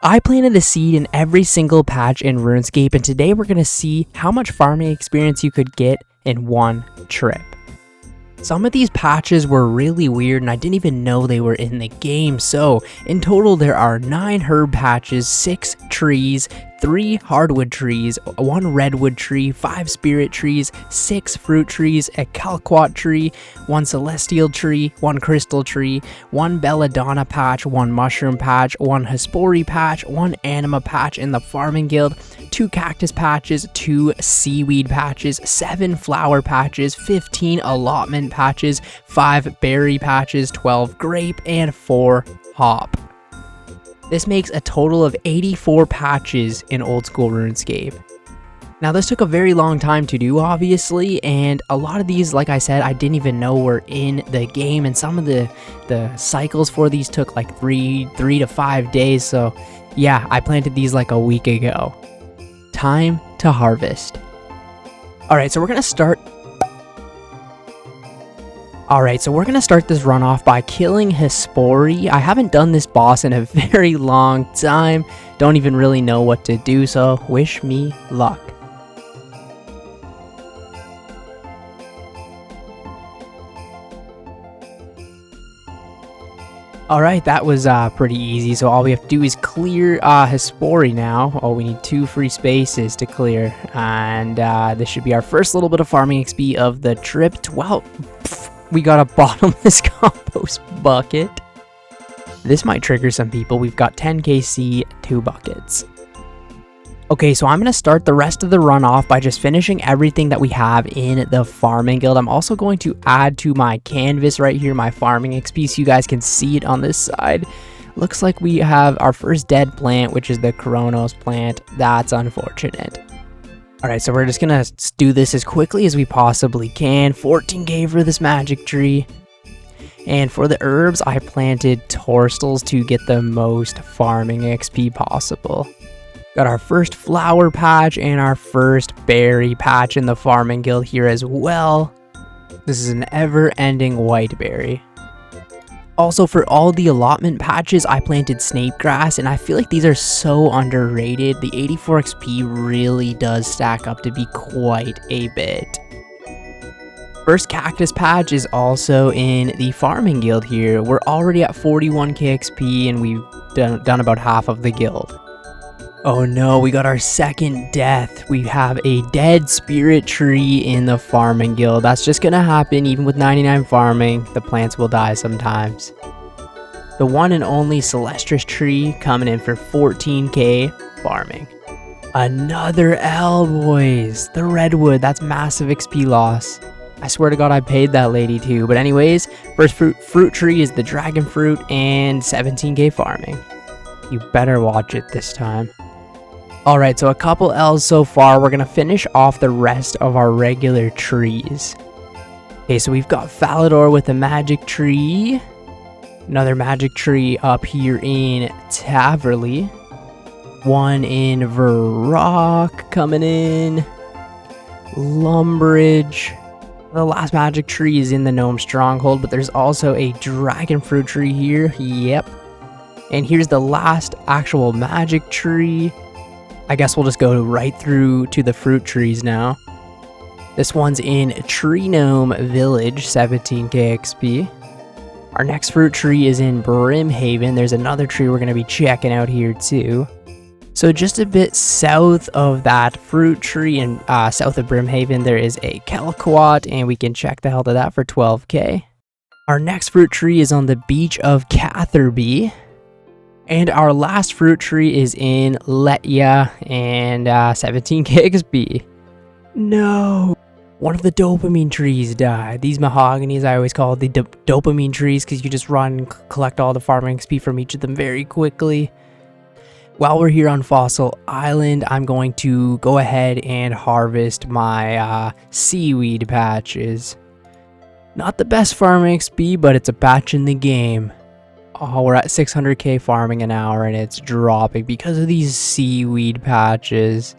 I planted a seed in every single patch in Runescape, and today we're going to see how much farming experience you could get in one trip. Some of these patches were really weird and I didn't even know they were in the game, so in total there are 9 herb patches, 6 trees, 3 hardwood trees, 1 redwood tree, 5 spirit trees, 6 fruit trees, a Camelot tree, 1 celestial tree, 1 crystal tree, 1 belladonna patch, 1 mushroom patch, 1 hespori patch, 1 anima patch in the farming guild, 2 cactus patches, 2 seaweed patches, 7 flower patches, 15 allotment patches, 5 berry patches, 12 grape, and 4 hop. This makes a total of 84 patches in old school RuneScape. Now this took a very long time to do, obviously, and a lot of these, like I said, I didn't even know were in the game, and some of the cycles for these took like 3 to 5 days, so yeah, I planted these like a week ago. Time to harvest. Alright, so we're gonna start this run off by killing Hespori. I haven't done this boss in a very long time. Don't even really know what to do, so wish me luck. Alright, that was pretty easy, so all we have to do is clear Hespori now. Oh, we need 2 free spaces to clear, and this should be our first little bit of farming XP of the trip. 12... We got a bottomless compost bucket. This might trigger some people. We've got 10 KC, 2 buckets. Okay, so I'm going to start the rest of the run off by just finishing everything that we have in the farming guild. I'm also going to add to my canvas right here, my farming XP, so you guys can see it on this side. Looks like we have our first dead plant, which is the Kronos plant. That's unfortunate. Alright, so we're just gonna do this as quickly as we possibly can. 14k for this magic tree. And for the herbs, I planted torstals to get the most farming XP possible. Got our first flower patch and our first berry patch in the farming guild here as well. This is an ever-ending white berry. Also, for all the allotment patches, I planted snape grass, and I feel like these are so underrated. The 84 XP really does stack up to be quite a bit. First cactus patch is also in the farming guild here. We're already at 41k XP, and we've done about half of the guild. Oh no, we got our second death. We have a dead spirit tree in the farming guild. That's just gonna happen even with 99 farming. The plants will die sometimes. The one and only Celestris tree coming in for 14k farming. Another L, boys. The redwood, that's massive XP loss. I swear to God I paid that lady too. But anyways, first fruit tree is the dragon fruit and 17k farming. You better watch it this time. Alright, so a couple L's so far. We're going to finish off the rest of our regular trees. Okay, so we've got Falador with a magic tree. Another magic tree up here in Taverley. One in Varrock coming in. Lumbridge. The last magic tree is in the Gnome Stronghold, but there's also a dragon fruit tree here. Yep. And here's the last actual magic tree. I guess we'll just go right through to the fruit trees now. This one's in Tree Gnome Village, 17k XP. Our next fruit tree is in Brimhaven. There's another tree we're going to be checking out here too. So just a bit south of that fruit tree and south of Brimhaven, there is a Camelot, and we can check the hell to that for 12k. Our next fruit tree is on the beach of Catherby. And our last fruit tree is in Letya and 17k XP. No! One of the dopamine trees died. These mahoganies I always call the dopamine trees because you just run and collect all the farming XP from each of them very quickly. While we're here on Fossil Island, I'm going to go ahead and harvest my seaweed patches. Not the best farming XP, but it's a patch in the game. Oh, we're at 600k farming an hour and it's dropping because of these seaweed patches.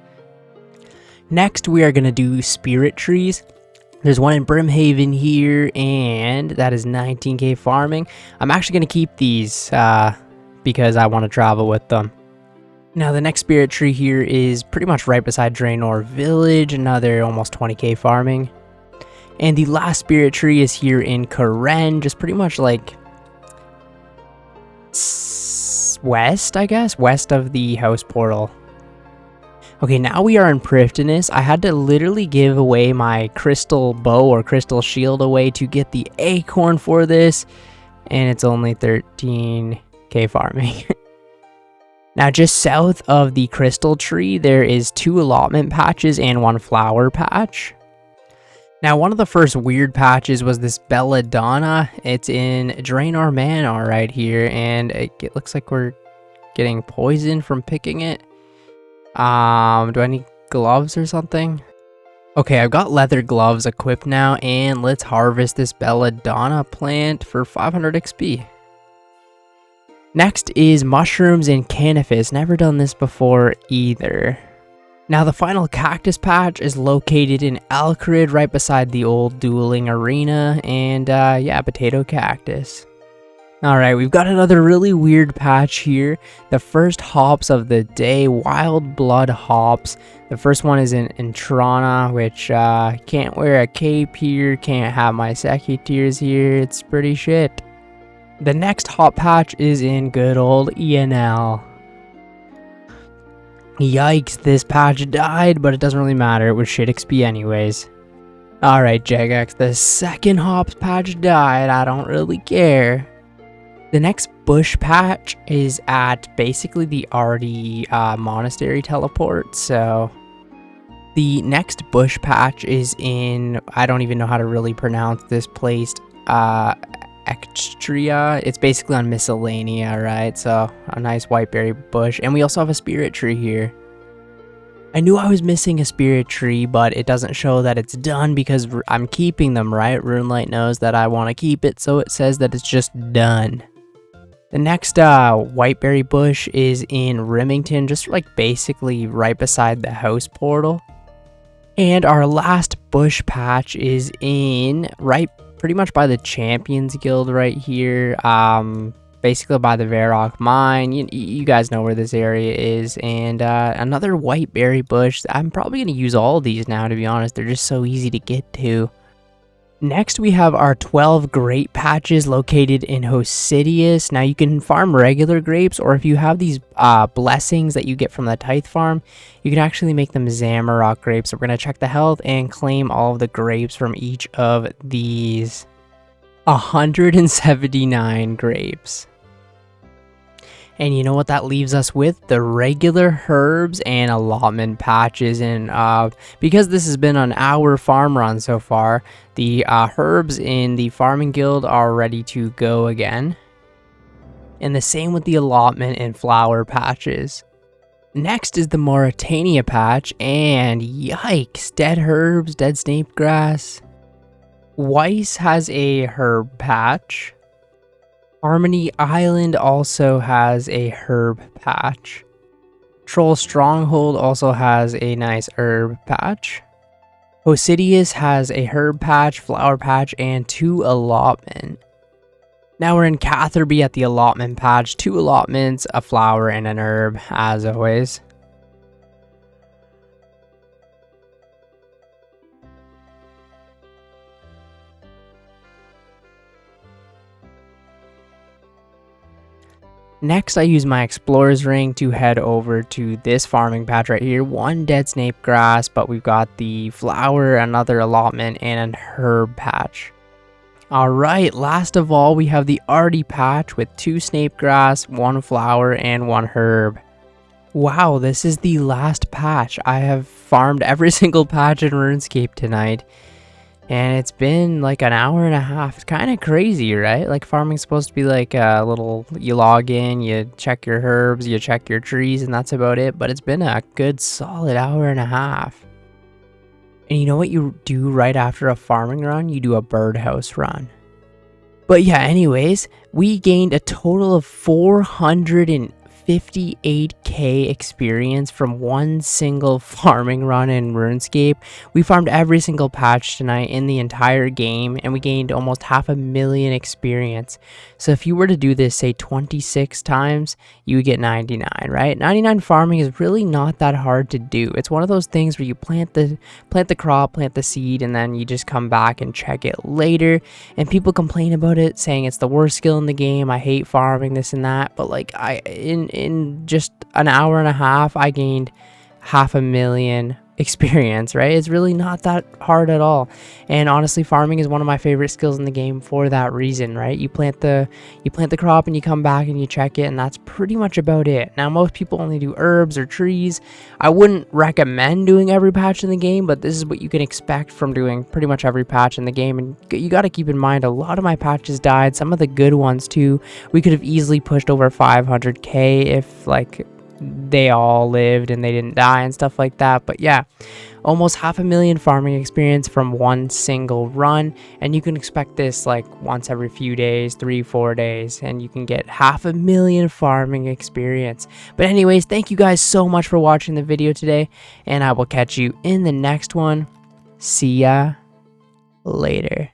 Next, we are going to do spirit trees. There's one in Brimhaven here, and that is 19k farming. I'm actually going to keep these because I want to travel with them. Now the next spirit tree here is pretty much right beside Draenor Village, another almost 20k farming. And the last spirit tree is here in Karen, just pretty much like west, I guess, west of the house portal. Okay, now we are in Prifddinas. I had to literally give away my crystal bow or crystal shield away to get the acorn for this, and it's only 13k farming. Now, just south of the crystal tree, there is 2 allotment patches and 1 flower patch. Now, one of the first weird patches was this belladonna. It's in Draenor Manor right here, and it looks like we're getting poisoned from picking it. Do I need gloves or something? Okay, I've got leather gloves equipped now, and let's harvest this belladonna plant for 500 XP. Next is mushrooms and cannabis. Never done this before either. Now the final cactus patch is located in Alcarid, right beside the old dueling arena, and yeah, potato cactus. Alright, we've got another really weird patch here. The first hops of the day, wild blood hops. The first one is in Trana, which can't wear a cape here, can't have my Secutiers here, it's pretty shit. The next hop patch is in good old ENL. Yikes, this patch died, but it doesn't really matter, it was shit XP anyways. Alright, Jagex, the second hops patch died, I don't really care. The next bush patch is at basically the Ardi monastery teleport, so the next bush patch is in, I don't even know how to really pronounce this place, Extria. It's basically on Miscellanea, right? So a nice whiteberry bush, and we also have a spirit tree here. I knew I was missing a spirit tree, but it doesn't show that it's done because I'm keeping them, right? Runelite knows that I want to keep it, so it says that it's just done. The next whiteberry bush is in Remington, just like basically right beside the house portal. And our last bush patch is in pretty much by the Champions Guild right here, basically by the Varrock Mine. You guys know where this area is, and another whiteberry bush. I'm probably going to use all of these now, to be honest. They're just so easy to get to. Next, we have our 12 grape patches located in Hosidius. Now, you can farm regular grapes, or if you have these blessings that you get from the Tithe farm, you can actually make them Zamorak grapes. So we're going to check the health and claim all of the grapes from each of these. 179 grapes. And you know what that leaves us with? The regular herbs and allotment patches. And because this has been an hour farm run so far, the herbs in the farming guild are ready to go again. And the same with the allotment and flower patches. Next is the Mauritania patch, and yikes, dead herbs, dead snape grass. Weiss has a herb patch. Harmony Island also has a herb patch. Troll Stronghold also has a nice herb patch. Hosidius has a herb patch, flower patch, and 2 allotment. Now we're in Catherby at the allotment patch. 2 allotments, a flower, and an herb, as always. Next, I use my explorer's ring to head over to this farming patch right here. 1 dead snape grass, but we've got the flower, another allotment, and a herb patch. Alright, last of all, we have the Ardi patch with 2 snape grass, 1 flower, and 1 herb. Wow, this is the last patch. I have farmed every single patch in Runescape tonight. And it's been like an hour and a half. It's kind of crazy, right? Like farming's supposed to be like a little, you log in, you check your herbs, you check your trees, and that's about it. But it's been a good solid hour and a half. And you know what you do right after a farming run? You do a birdhouse run. But yeah, anyways, we gained a total of 450 58k experience from one single farming run in RuneScape. We farmed every single patch tonight in the entire game, and we gained almost 500,000 experience. So if you were to do this, say 26 times, you would get 99, right? 99 farming is really not that hard to do. It's one of those things where you plant the crop, plant the seed, and then you just come back and check it later. And people complain about it, saying it's the worst skill in the game. I hate farming, this and that. But like in just an hour and a half, I gained 500,000 experience, right? It's really not that hard at all. And honestly, farming is one of my favorite skills in the game for that reason, right? You plant the crop and you come back and you check it, and that's pretty much about it. Now, most people only do herbs or trees. I wouldn't recommend doing every patch in the game, but this is what you can expect from doing pretty much every patch in the game. And you got to keep in mind, a lot of my patches died, some of the good ones too. We could have easily pushed over 500k if like they all lived and they didn't die and stuff like that. But yeah, almost 500,000 farming experience from one single run, and you can expect this like once every few days, 3-4 days, and you can get 500,000 farming experience. But anyways, thank you guys so much for watching the video today, and I will catch you in the next one. See ya later.